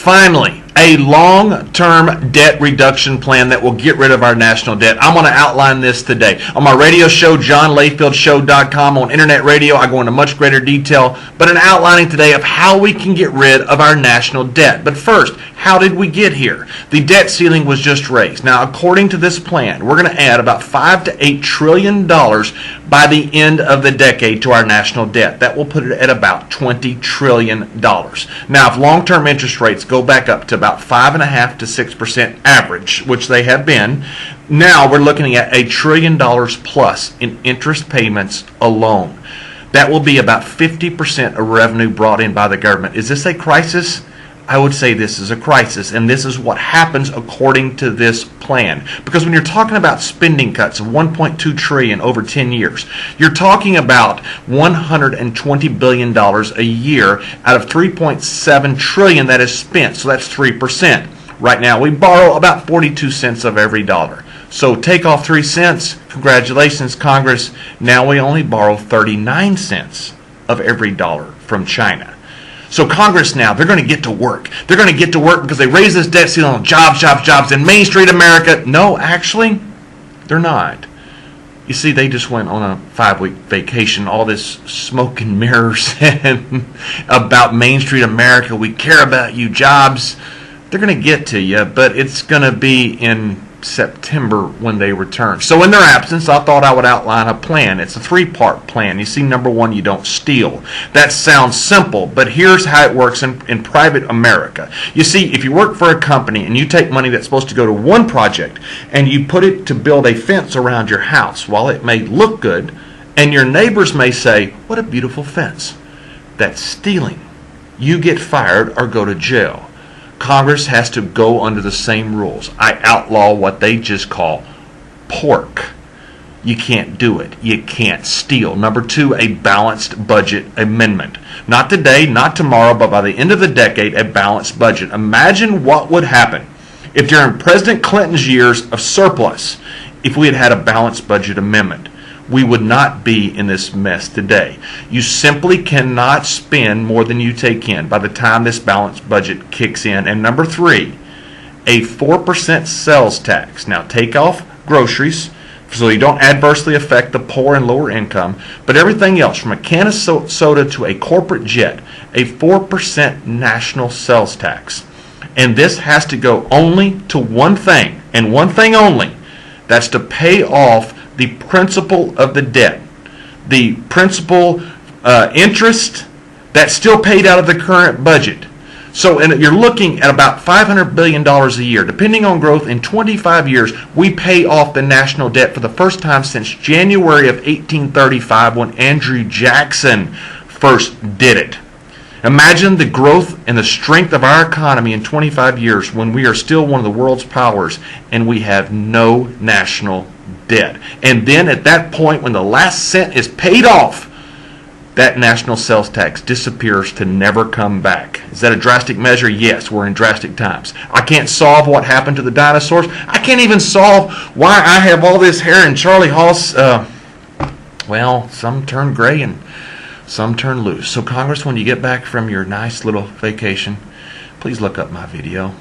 Finally, a long-term debt reduction plan that will get rid of our national debt. I'm going to outline this today. On my radio show, JohnLayfieldShow.com, on internet radio, I go into much greater detail, but an outlining today of how we can get rid of our national debt. But first, how did we get here? The debt ceiling was just raised. Now, according to this plan, we're going to add about $5 to $8 trillion by the end of the decade to our national debt. That will put it at about $20 trillion. Now, if long-term interest rates go back up to about 5.5% to 6% average, which they have been, now we're looking at $1 trillion plus in interest payments alone. That will be about 50% of revenue brought in by the government. Is this a crisis? I would say this is a crisis, and this is what happens according to this plan. Because when you're talking about spending cuts of $1.2 trillion over 10 years, you're talking about $120 billion a year out of $3.7 trillion that is spent. So that's 3%. Right now, we borrow about 42 cents of every dollar. So take off 3 cents. Congratulations, Congress. Now we only borrow 39 cents of every dollar from China. So Congress now, they're going to get to work. They're going to get to work because they raise this debt ceiling on jobs, jobs, jobs in Main Street America. No, actually, they're not. You see, they just went on a 5-week vacation. All this smoke and mirrors and about Main Street America. We care about you, jobs. They're going to get to you, but it's going to be in September when they return. So in their absence, I thought I would outline a plan. It's a 3-part plan. You see, number one, you don't steal. That sounds simple, but here's how it works in private America. You see, if you work for a company and you take money that's supposed to go to one project and you put it to build a fence around your house, while it may look good, and your neighbors may say, "What a beautiful fence," that's stealing. You get fired or go to jail. Congress has to go under the same rules. I outlaw what they just call pork. You can't do it. You can't steal. Number two, a balanced budget amendment. Not today, not tomorrow, but by the end of the decade, a balanced budget. Imagine what would happen if during President Clinton's years of surplus, if we had had a balanced budget amendment. We would not be in this mess today. You simply cannot spend more than you take in by the time this balanced budget kicks in. And number three, a 4% sales tax. Now take off groceries so you don't adversely affect the poor and lower income, but everything else from a can of soda to a corporate jet, a 4% national sales tax. And this has to go only to one thing, and one thing only. That's to pay off the principal of the debt. The principal interest that's still paid out of the current budget. So you're looking at about $500 billion a year. Depending on growth, in 25 years, we pay off the national debt for the first time since January of 1835 when Andrew Jackson first did it. Imagine the growth and the strength of our economy in 25 years when we are still one of the world's powers and we have no national debt. And then at that point, when the last cent is paid off, that national sales tax disappears to never come back. Is that a drastic measure? Yes, we're in drastic times. I can't solve what happened to the dinosaurs. I can't even solve why I have all this hair and Charlie Haas, well, some turn gray and some turn loose. So Congress, when you get back from your nice little vacation, please look up my video.